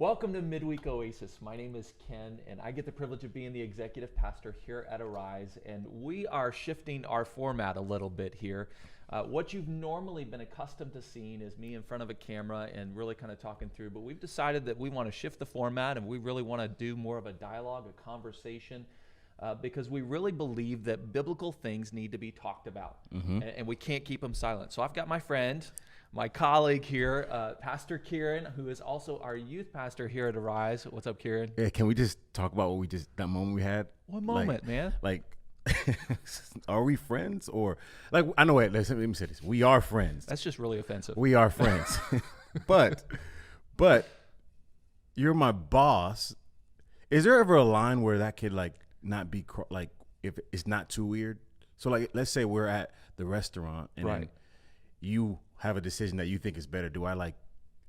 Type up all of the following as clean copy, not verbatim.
Welcome to Midweek Oasis. My name is Ken, and I get the privilege of being the executive pastor here at Arise, and we are shifting our format a little bit here. What you've normally been accustomed to seeing is me in front of a camera and really kind of talking through, but we've decided that we want to shift the format, and we really want to do more of a dialogue, a conversation, because we really believe that biblical things need to be talked about, and we can't keep them silent. So I've got my friend, my colleague here, Pastor Kieran, who is also our youth pastor here at Arise. What's up, Kieran? Yeah, can we just talk about that moment we had? What moment, man? Like, are we friends or like? I know. Wait, let me say this. We are friends. That's just really offensive. We are friends, but you're my boss. Is there ever a line where that could like not be like if it's not too weird? So like, let's say we're at the restaurant and then you have a decision that you think is better. Do I like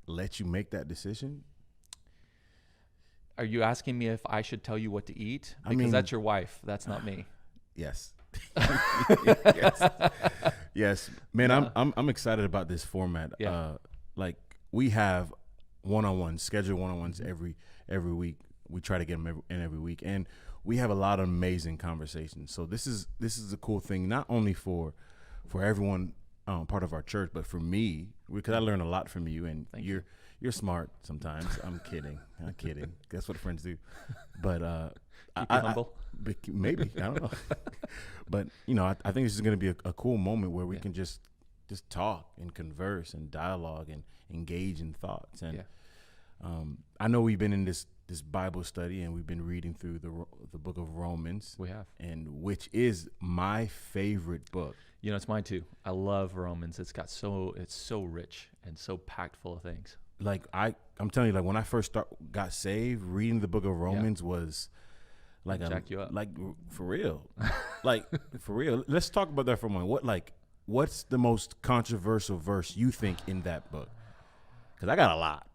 let you make that decision? Are you asking me if I should tell you what to eat? Because I mean, that's your wife. That's not me. Yes. yes. Man, yeah. I'm excited about this format. Yeah. Like we have one-on-ones, scheduled one-on-ones every week. We try to get them every week, and we have a lot of amazing conversations. So this is a cool thing, not only for everyone part of our church, but for me, because I learn a lot from you, and you're smart sometimes. I'm kidding. That's what friends do. But Keep you humble. Maybe I don't know. But I think this is going to be a cool moment where we can just talk and converse and dialogue and engage in thoughts. And I know we've been in this Bible study, and we've been reading through the book of Romans. We have, and which is my favorite book. It's mine too. I love Romans. It's so rich and so packed full of things. Like I'm telling you, like when I first got saved, reading the book of Romans was like jack you up. Like for real, like for real. Let's talk about that for a moment. What's the most controversial verse you think in that book? Because I got a lot.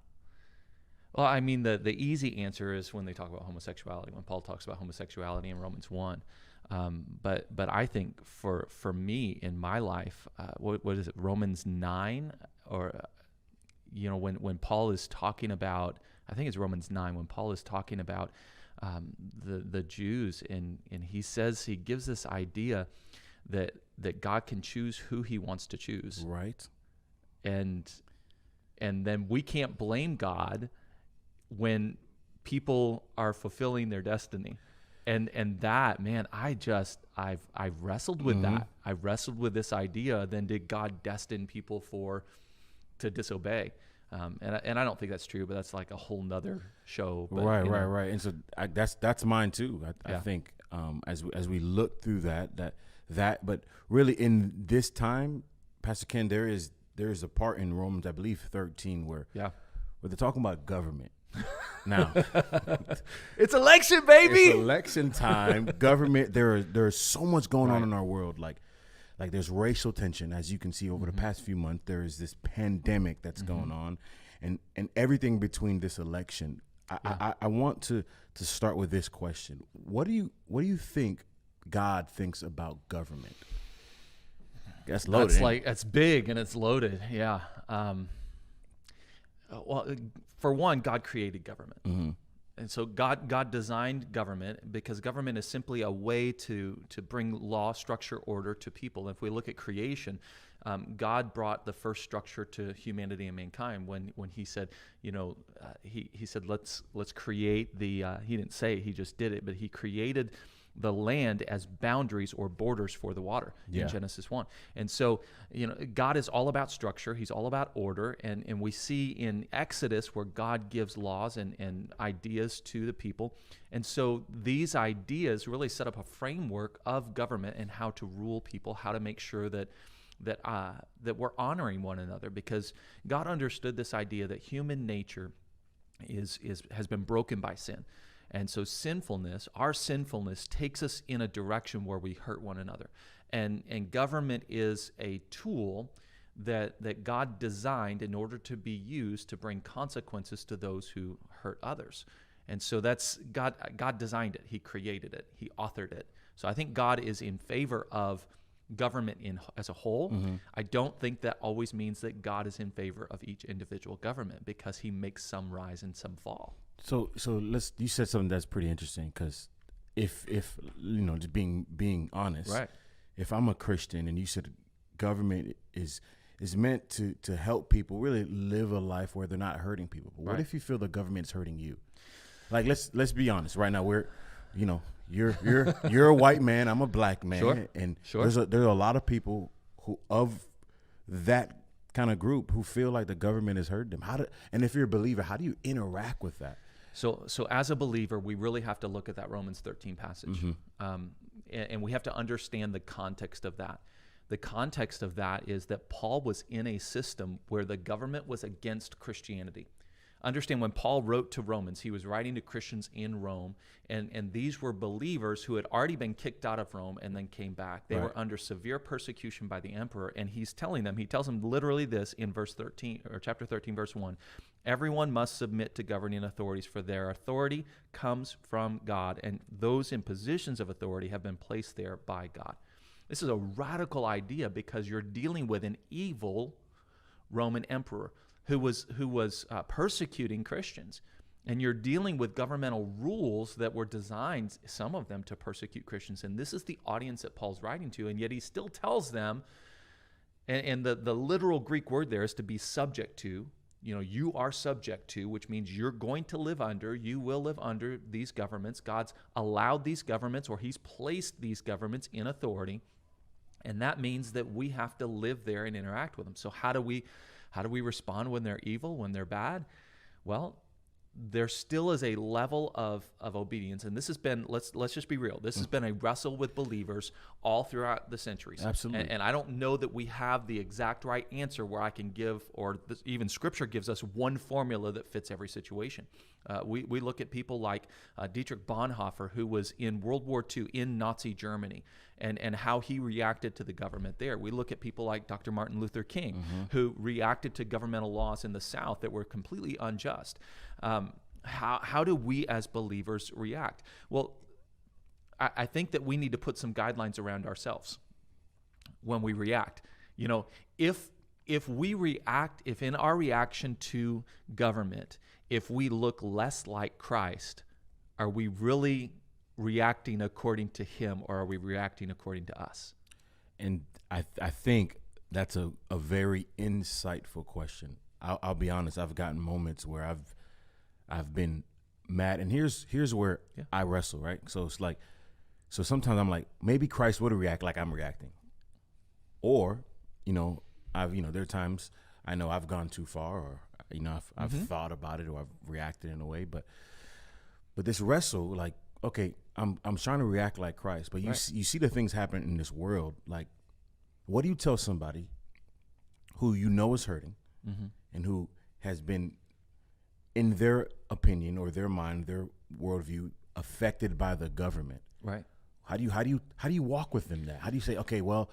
Well, I mean, the easy answer is when they talk about homosexuality, when Paul talks about homosexuality in Romans 1. But I think for me in my life, what is it, Romans 9? Or, when Paul is talking about, I think it's Romans 9, when Paul is talking about the Jews, and he gives this idea that God can choose who he wants to choose. Right. And then we can't blame God when people are fulfilling their destiny. And that, man, I've wrestled with that. I've wrestled with this idea. Then did God destine people to disobey? And I don't think that's true, but that's like a whole nother show. But, right. And so that's mine too. I think as we look through that, but really in this time, Pastor Ken, there is a part in Romans, I believe 13, where they're talking about government. Now, it's election, baby. It's election time. Government. There's so much going on in our world. Like there's racial tension, as you can see over the past few months. There is this pandemic that's going on, and everything between this election. I want to start with this question. What do you think God thinks about government? That's loaded. That's big and it's loaded. Yeah. Well, for one, God created government. And so God designed government because government is simply a way to bring law, structure, order to people. If we look at creation, God brought the first structure to humanity and mankind when he said, he said, let's create the, he didn't say, he just did it, but he created the land as boundaries or borders for the water in Genesis 1. And so, God is all about structure. He's all about order. And we see in Exodus where God gives laws and ideas to the people. And so these ideas really set up a framework of government and how to rule people, how to make sure that we're honoring one another, because God understood this idea that human nature has been broken by sin. And so our sinfulness takes us in a direction where we hurt one another. And government is a tool that God designed in order to be used to bring consequences to those who hurt others. And so that's God designed it. He created it. He authored it. So I think God is in favor of government as a whole. I don't think that always means that God is in favor of each individual government, because he makes some rise and some fall. So you said something that's pretty interesting, because if just being honest, Right. if I'm a Christian and you said government is meant to help people really live a life where they're not hurting people, but what Right. if you feel the government is hurting you? Like, let's be honest. Right now, you're a white man, I'm a black man, Sure. and Sure. there's a lot of people who of that kind of group who feel like the government has hurt them. And if you're a believer, how do you interact with that? So as a believer, we really have to look at that Romans 13 passage, and we have to understand the context of that. The context of that is that Paul was in a system where the government was against Christianity. Understand, when Paul wrote to Romans, he was writing to Christians in Rome, and these were believers who had already been kicked out of Rome and then came back. They Right. were under severe persecution by the emperor, and he tells them literally this in verse 13, or chapter 13, verse 1. Everyone must submit to governing authorities, for their authority comes from God, and those in positions of authority have been placed there by God. This is a radical idea, because you're dealing with an evil Roman emperor who was persecuting Christians, and you're dealing with governmental rules that were designed, some of them, to persecute Christians. And this is the audience that Paul's writing to, and yet he still tells them, and the literal Greek word there is to be subject to. You are subject to, which means you will live under these governments. God's allowed these governments, or he's placed these governments in authority, and that means that we have to live there and interact with them. So how do we respond when they're evil, when they're bad? Well, there still is a level of obedience, and this has been, let's just be real, this has been a wrestle with believers all throughout the centuries. Absolutely. And I don't know that we have the exact right answer where I can give, or even Scripture gives us one formula that fits every situation. We look at people like Dietrich Bonhoeffer, who was in World War II in Nazi Germany, and how he reacted to the government there. We look at people like Dr. Martin Luther King, who reacted to governmental laws in the South that were completely unjust. How do we as believers react? Well, I think that we need to put some guidelines around ourselves when we react. If we react, if in our reaction to government, if we look less like Christ, are we really reacting according to him, or are we reacting according to us? And I think that's a very insightful question. I'll be honest. I've gotten moments where I've been mad, and here's where I wrestle, right? So it's like, so sometimes I'm like, maybe Christ would react like I'm reacting, or there are times I know I've gone too far, or I've thought about it, or I've reacted in a way, but this wrestle, like, okay, I'm trying to react like Christ, but you see the things happen in this world. Like, what do you tell somebody who is hurting, and who has been, in their opinion or their mind, their worldview, affected by the government? Right. How do you walk with them that? How do you say, okay, well,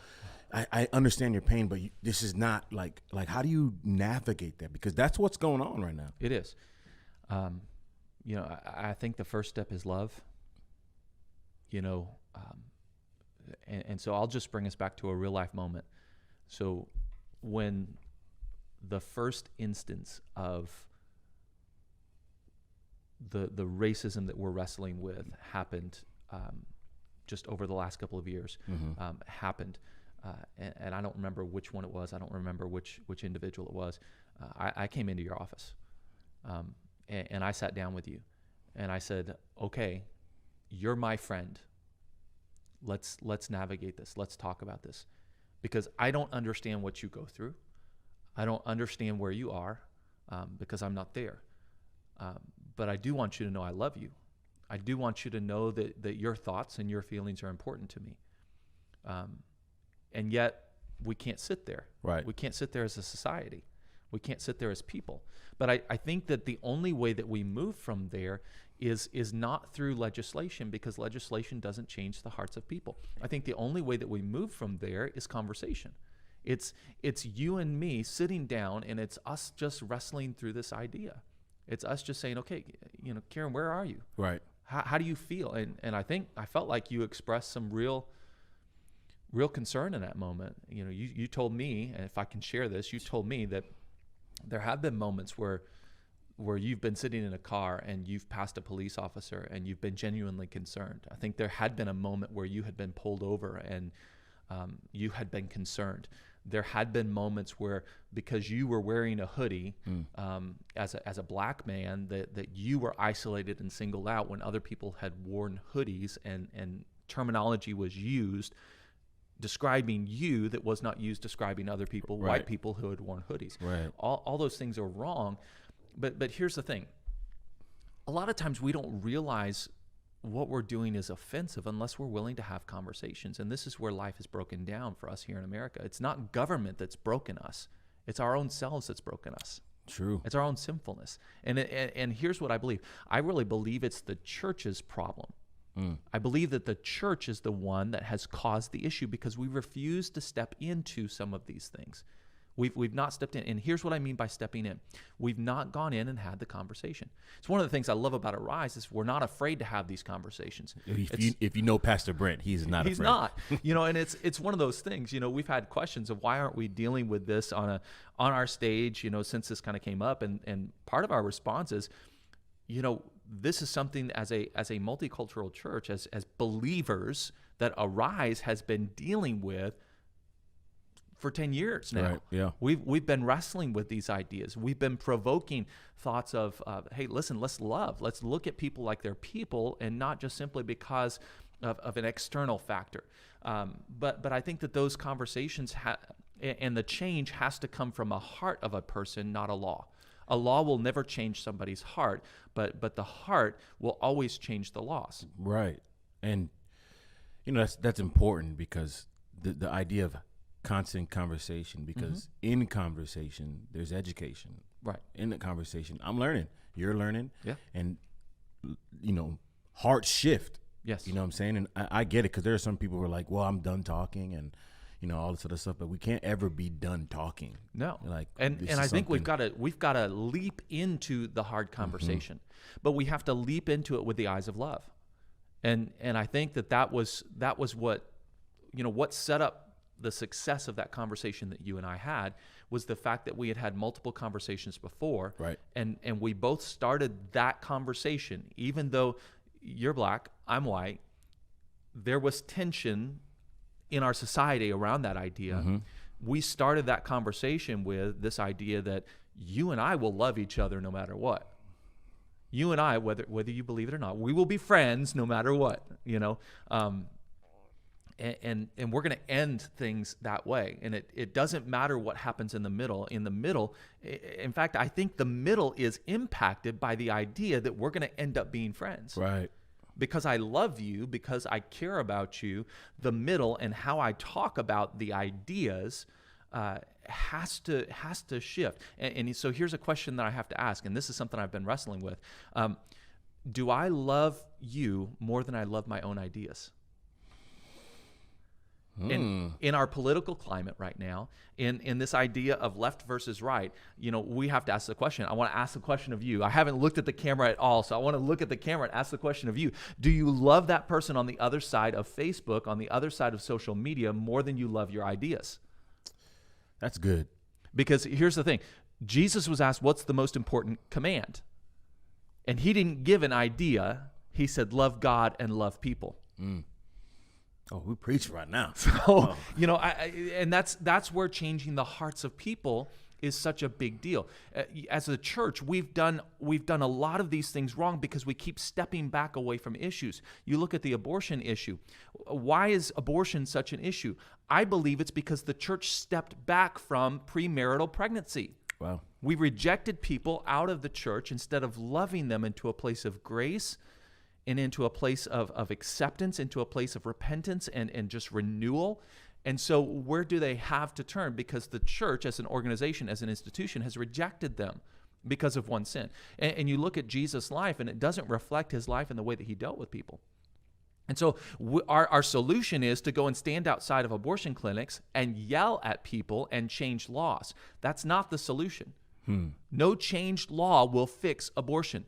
I understand your pain, but this is not like how do you navigate that? Because that's what's going on right now. It is. I think the first step is love. And so I'll just bring us back to a real life moment. So when the first instance of the racism that we're wrestling with happened, just over the last couple of years, happened, and I don't remember which one it was. I don't remember which individual it was. I came into your office, and I sat down with you, and I said, okay, you're my friend. Let's navigate this. Let's talk about this, because I don't understand what you go through. I don't understand where you are, because I'm not there. But I do want you to know I love you. I do want you to know that your thoughts and your feelings are important to me. And yet we can't sit there. Right. We can't sit there as a society. We can't sit there as people. But I think that the only way that we move from there is not through legislation, because legislation doesn't change the hearts of people. I think the only way that we move from there is conversation. It's you and me sitting down, and it's us just wrestling through this idea. It's us just saying, okay, Kieran, where are you? Right. How do you feel? And I felt like you expressed some real real concern in that moment. You told me, and if I can share this, you told me that there have been moments where you've been sitting in a car and you've passed a police officer and you've been genuinely concerned. I think there had been a moment where you had been pulled over and you had been concerned. There had been moments where, because you were wearing a hoodie as a black man, that you were isolated and singled out when other people had worn hoodies, and terminology was used describing you that was not used describing other people, Right. white people who had worn hoodies. Right. All those things are wrong. But here's the thing. A lot of times we don't realize what we're doing is offensive unless we're willing to have conversations. And this is where life is broken down for us here in America. It's not government that's broken us. It's our own selves that's broken us. True. It's our own sinfulness. And here's what I believe. I really believe it's the church's problem. I believe that the church is the one that has caused the issue because we refuse to step into some of these things. We've not stepped in. And here's what I mean by stepping in. We've not gone in and had the conversation. It's one of the things I love about Arise is we're not afraid to have these conversations. If you know Pastor Brent, he's not He's afraid. not. And it's one of those things. We've had questions of why aren't we dealing with this on our stage, since this kind of came up. And part of our response is, this is something as a multicultural church, as believers, that Arise has been dealing with for 10 years now. Right, yeah. We've been wrestling with these ideas. We've been provoking thoughts of, hey, listen, let's love. Let's look at people like they're people and not just simply because of an external factor. But I think that those conversations and the change has to come from a heart of a person, not a law. A law will never change somebody's heart, but the heart will always change the laws. Right. And, that's important because the idea of constant conversation, because in conversation there's education. Right. In the conversation I'm learning, you're learning. Yeah. And hearts shift. Yes. You know what I'm saying? And I get it, because there are some people who are like, well, I'm done talking and all this other stuff, but we can't ever be done talking. No. And I think we've got to leap into the hard conversation, but we have to leap into it with the eyes of love. And I think that was what set up the success of that conversation that you and I had was the fact that we had multiple conversations before. Right. And we both started that conversation, even though you're black, I'm white, there was tension in our society around that idea. We started that conversation with this idea that you and I will love each other no matter what. You and I, whether you believe it or not, we will be friends no matter what, and we're going to end things that way. And it doesn't matter what happens in the middle. In the middle, in fact, I think the middle is impacted by the idea that we're going to end up being friends. Right. Because I love you, because I care about you, the middle and how I talk about the ideas has to shift. And so here's a question that I have to ask, and this is something I've been wrestling with. Do I love you more than I love my own ideas? In our political climate right now, in this idea of left versus right, we have to ask the question. I want to ask the question of you. I haven't looked at the camera at all, so I want to look at the camera and ask the question of you. Do you love that person on the other side of Facebook, on the other side of social media, more than you love your ideas? That's good. Because here's the thing. Jesus was asked, what's the most important command? And he didn't give an idea. He said, love God and love people. Oh, we preach right now. So, and that's where changing the hearts of people is such a big deal. As a church, we've done a lot of these things wrong because we keep stepping back away from issues. You look at the abortion issue. Why is abortion such an issue? I believe it's because the church stepped back from premarital pregnancy. Wow. We rejected people out of the church instead of loving them into a place of grace and into a place of acceptance, into a place of repentance and just renewal. And so where do they have to turn? Because the church as an organization, as an institution, has rejected them because of one sin. And you look at Jesus' life, and it doesn't reflect his life in the way that he dealt with people. And so our solution is to go and stand outside of abortion clinics and yell at people and change laws. That's not the solution. No changed law will fix abortion.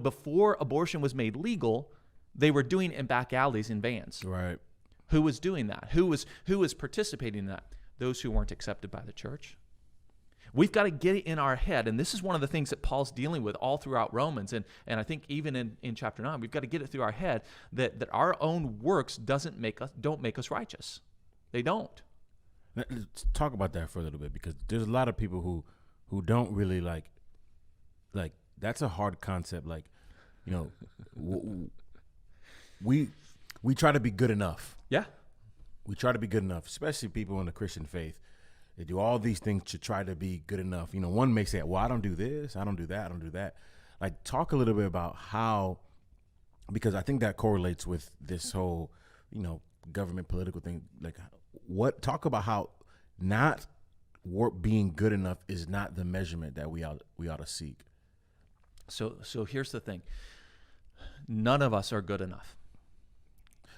Before abortion was made legal, they were doing it in back alleys in vans. Right. Who was doing that? Who was participating in that? Those who weren't accepted by the church. We've got to get it in our head, and this is one of the things that Paul's dealing with all throughout Romans, and I think even in chapter 9, we've got to get it through our head that our own works don't make us righteous. They don't. Let's talk about that for a little bit, because there's a lot of people who don't really like that's a hard concept. Like, we try to be good enough. Yeah. We try to be good enough, especially people in the Christian faith. They do all these things to try to be good enough. One may say, well, I don't do this, I don't do that, I don't do that. Like, talk a little bit about how, because I think that correlates with this whole, government political thing. Like, talk about how not being good enough is not the measurement that we ought to seek. So here's the thing. None of us are good enough.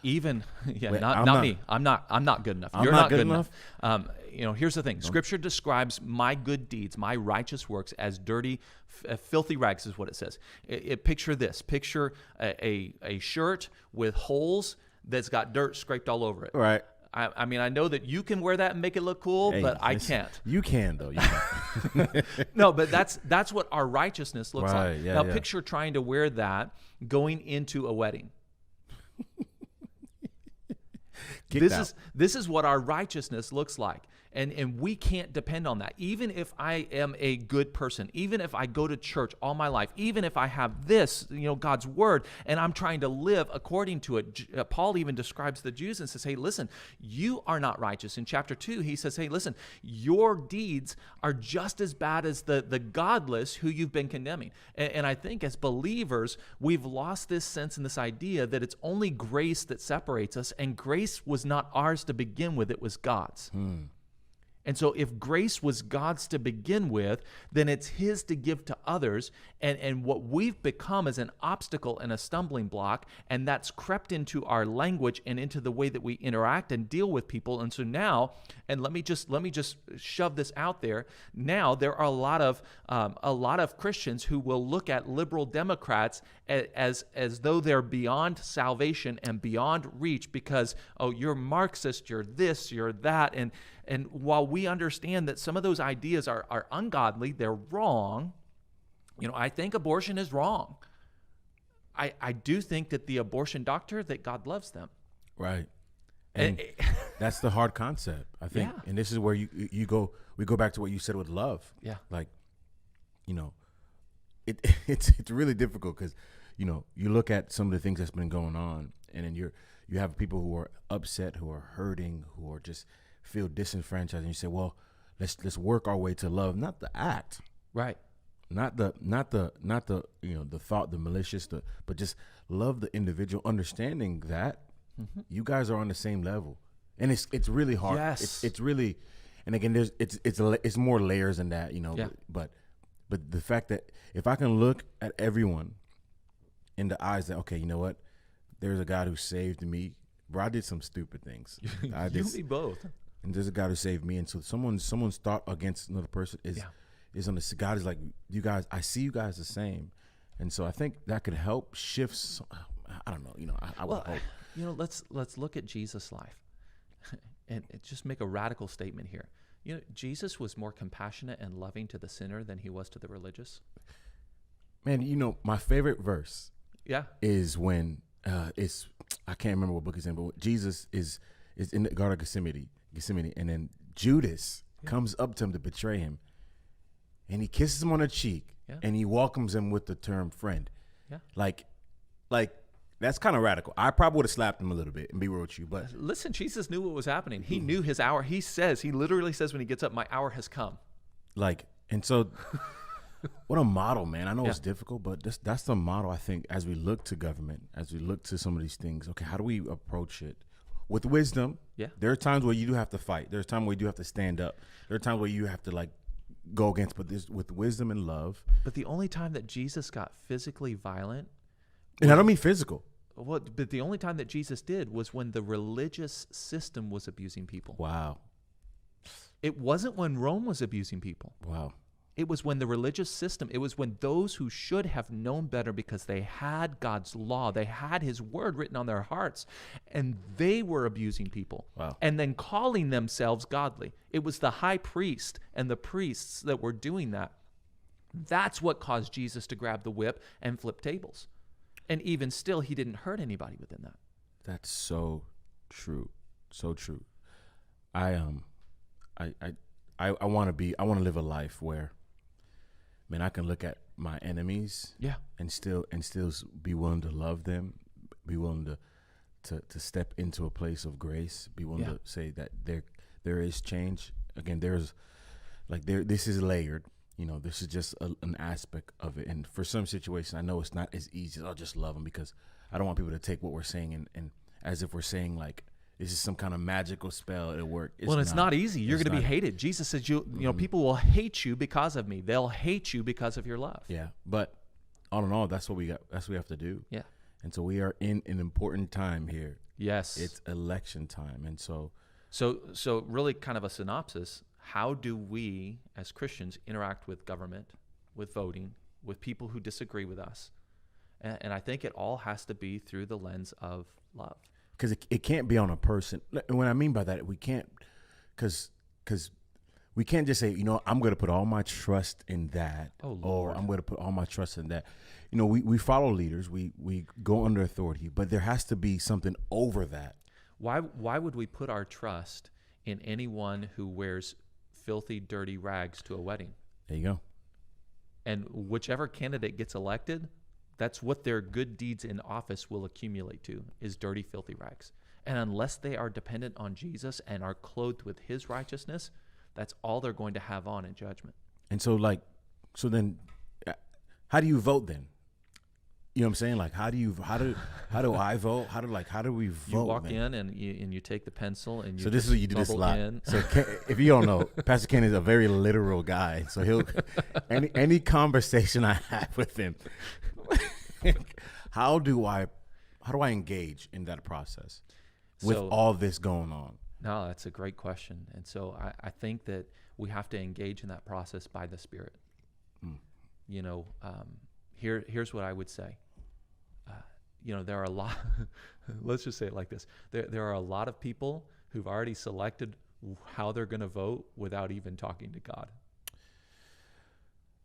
Even not me. I'm not good enough. You're not good enough. Here's the thing. Scripture describes my good deeds, my righteous works, as dirty, filthy rags, is what it says. Picture this. Picture a shirt with holes that's got dirt scraped all over it. Right. I mean, I know that you can wear that and make it look cool, but I can't. You can, though. You can. No, but that's what our righteousness looks like. Yeah, now, picture trying to wear that going into a wedding. This is what our righteousness looks like. And we can't depend on that. Even if I am a good person, even if I go to church all my life, even if I have this, God's word, and I'm trying to live according to it. Paul even describes the Jews and says, hey, listen, you are not righteous. In chapter 2, he says, hey, listen, your deeds are just as bad as the godless who you've been condemning. And I think as believers, we've lost this sense and this idea that it's only grace that separates us, and grace was not ours to begin with, it was God's. And so if grace was God's to begin with, then it's his to give to others. And what we've become is an obstacle and a stumbling block, and that's crept into our language and into the way that we interact and deal with people. And so now, and let me just shove this out there. Now there are a lot of Christians who will look at liberal Democrats as though they're beyond salvation and beyond reach because, oh, you're Marxist, you're this, you're that. And while we understand that some of those ideas are ungodly, they're wrong, I think abortion is wrong. I do think that the abortion doctor, that God loves them. Right. And that's the hard concept, I think. Yeah. And this is where we go back to what you said with love. Yeah. Like, it's really difficult because, you look at some of the things that's been going on, and then you have people who are upset, who are hurting, who are just feel disenfranchised, and you say, well, let's work our way to love, not the act, right? Not the the thought, the malicious, but just love the individual, understanding that you guys are on the same level, and it's really hard. Yes, it's really, and again, it's more layers than that, Yeah. But the fact that if I can look at everyone in the eyes that, okay, you know what, there's a God who saved me. Bro, I did some stupid things. You and me both. And there's a God who saved me, and so someone's thought against another person is on the God is like, you guys, I see you guys the same, and so I think that could help shift. I don't know, I would hope. Let's look at Jesus' life, and just make a radical statement here. Jesus was more compassionate and loving to the sinner than he was to the religious. Man, my favorite verse, is when I can't remember what book it's in, but Jesus is in the Garden of Gethsemane, and then Judas comes up to him to betray him, and he kisses him on the cheek, and he welcomes him with the term friend. Yeah. Like that's kind of radical. I probably would have slapped him a little bit and be real with you, but listen, Jesus knew what was happening. He knew his hour. He literally says when he gets up, my hour has come. And so what a model, man. I know it's difficult, but that's the model, I think, as we look to government, as we look to some of these things. Okay, how do we approach it? With wisdom. Yeah. There are times where you do have to fight. There's times where you do have to stand up. There are times where you have to go against, but this with wisdom and love. But the only time that Jesus got physically violent, and I don't mean physical. But the only time that Jesus did was when the religious system was abusing people. Wow. It wasn't when Rome was abusing people. Wow. It was when the religious system, it was when those who should have known better because they had God's law, they had his word written on their hearts, and they were abusing people. Wow. And then calling themselves godly. It was the high priest and the priests that were doing that. That's what caused Jesus to grab the whip and flip tables. And even still, he didn't hurt anybody within that. That's so true. So true. I want to live a life where, man, I can look at my enemies, and still be willing to love them, be willing to step into a place of grace, be willing to say that there is change. Again, this is layered. This is just an aspect of it. And for some situations, I know it's not as easy as I'll just love them, because I don't want people to take what we're saying and as if we're saying like this is some kind of magical spell. It'll work. It's not easy. You're going to be hated. Jesus says, people will hate you because of me. They'll hate you because of your love. Yeah. But all in all, that's what we got. That's what we have to do. Yeah. And so we are in an important time here. Yes. It's election time. And so really kind of a synopsis. How do we as Christians interact with government, with voting, with people who disagree with us? And I think it all has to be through the lens of love. Because it can't be on a person. And what I mean by that, we can't, because we can't just say, I'm going to put all my trust in that. Oh, Lord. Or I'm going to put all my trust in that. We follow leaders. We go under authority, but there has to be something over that. Why would we put our trust in anyone who wears filthy, dirty rags to a wedding? There you go. And whichever candidate gets elected, that's what their good deeds in office will accumulate to, is dirty, filthy rags. And unless they are dependent on Jesus and are clothed with his righteousness, that's all they're going to have on in judgment. And so then how do you vote then? You know what I'm saying? Like, how do I vote? How do we vote? You walk in and you take the pencil and you. So this is what you do this a lot. In. So if you don't know, Pastor Ken is a very literal guy. So he'll any conversation I have with him, how do I engage in that process with all this going on? No, that's a great question. And so I think that we have to engage in that process by the Spirit. Here's what I would say. There are a lot, let's just say it like this. There are a lot of people who've already selected how they're going to vote without even talking to God.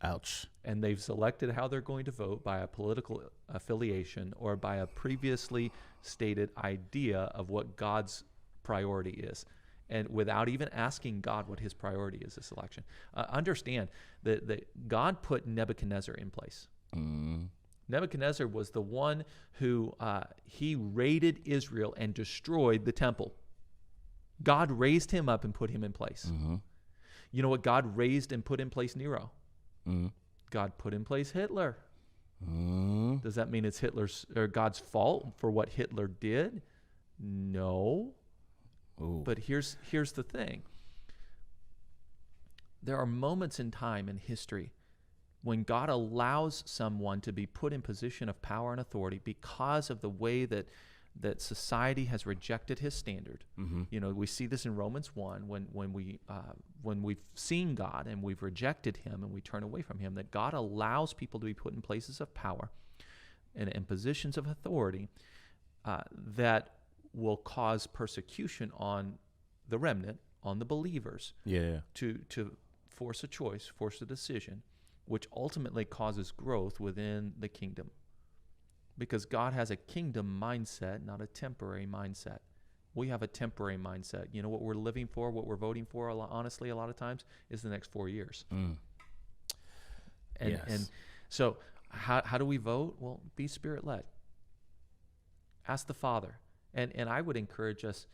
Ouch. And they've selected how they're going to vote by a political affiliation or by a previously stated idea of what God's priority is, and without even asking God what his priority is this election. Understand that God put Nebuchadnezzar in place. Nebuchadnezzar was the one who he raided Israel and destroyed the temple. God raised him up and put him in place. Mm-hmm. You know what God raised and put in place? Nero. Mm-hmm. God put in place Hitler. Mm-hmm. Does that mean it's Hitler's or God's fault for what Hitler did? No. Ooh. But here's the thing. There are moments in time in history when God allows someone to be put in position of power and authority because of the way that society has rejected his standard. Mm-hmm. We see this in Romans 1 when we've seen God and we've rejected him and we turn away from him, that God allows people to be put in places of power and positions of authority that will cause persecution on the remnant, on the believers, to force a choice, force a decision, which ultimately causes growth within the kingdom. Because God has a kingdom mindset, not a temporary mindset. We have a temporary mindset. You know what we're living for, what we're voting for, honestly, a lot of times, is the next 4 years. And so how do we vote? Well, be Spirit-led. Ask the Father. And I would encourage us,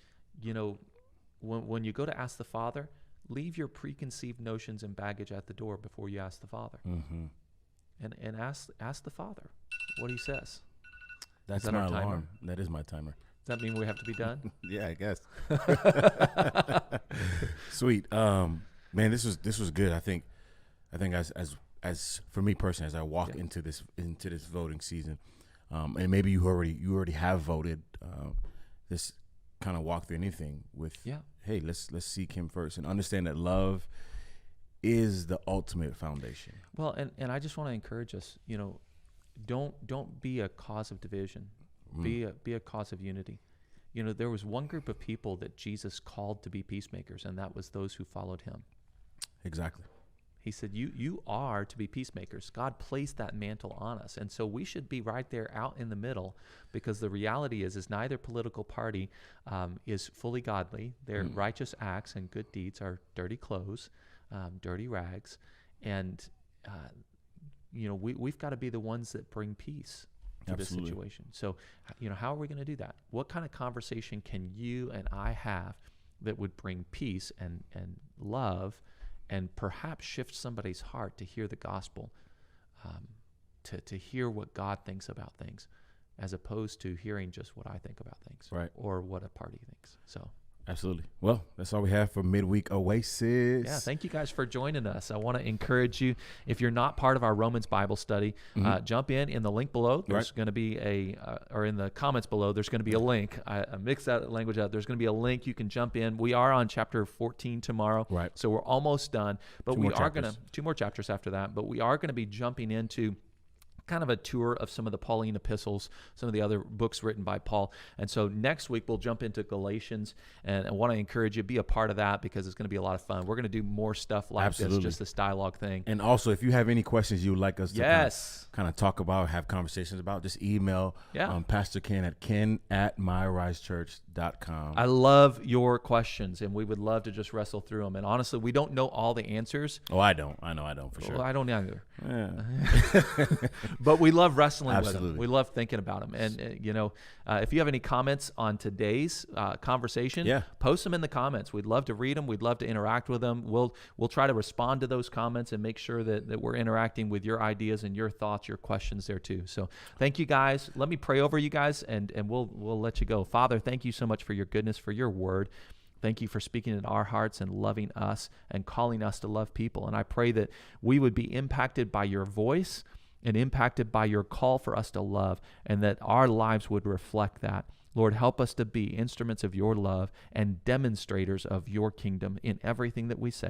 when you go to ask the Father, leave your preconceived notions and baggage at the door before you ask the Father. Mm-hmm. And ask the Father what he says. That's my alarm. That is my timer. Does that mean we have to be done? Yeah, I guess. Sweet. Man, this was good. I think as for me personally, as I walk into this voting season, and maybe you already have voted, this kind of walk through anything with, hey, let's seek him first and understand that love is the ultimate foundation. Well, and I just want to encourage us, don't be a cause of division. Be a cause of unity. There was one group of people that Jesus called to be peacemakers, and that was those who followed him. Exactly. He said, you are to be peacemakers. God placed that mantle on us. And so we should be right there out in the middle, because the reality is neither political party is fully godly. Their righteous acts and good deeds are dirty clothes, dirty rags. And, we've got to be the ones that bring peace to this situation. So, how are we going to do that? What kind of conversation can you and I have that would bring peace and love, and perhaps shift somebody's heart to hear the gospel, to hear what God thinks about things, as opposed to hearing just what I think about things, right, or what a party thinks. So. Absolutely. Well, that's all we have for Midweek Oasis. Yeah, thank you guys for joining us. I want to encourage you, if you're not part of our Romans Bible study, jump in the link below. There's going to be or in the comments below, there's going to be a link. I mixed that language out. There's going to be a link. You can jump in. We are on chapter 14 tomorrow. Right. So we're almost done. But we are going to, 2 more chapters after that, but we are going to be jumping into kind of a tour of some of the Pauline epistles, some of the other books written by Paul. And so next week we'll jump into Galatians, and I want to encourage you to be a part of that, because it's going to be a lot of fun. We're going to do more stuff like this, just this dialogue thing. And also, if you have any questions you would like us to kind of talk about, have conversations about, just email Pastor Ken at ken@myrisechurch.com. I love your questions, and we would love to just wrestle through them. And honestly, we don't know all the answers. Oh, I know I don't for sure. Well, I don't either. Yeah. But we love wrestling with them. We love thinking about them. And, if you have any comments on today's conversation, post them in the comments. We'd love to read them. We'd love to interact with them. We'll try to respond to those comments and make sure that we're interacting with your ideas and your thoughts, your questions there too. So thank you, guys. Let me pray over you guys, and we'll let you go. Father, thank you so much for your goodness, for your word. Thank you for speaking in our hearts and loving us and calling us to love people. And I pray that we would be impacted by your voice and impacted by your call for us to love, and that our lives would reflect that. Lord, help us to be instruments of your love and demonstrators of your kingdom in everything that we say.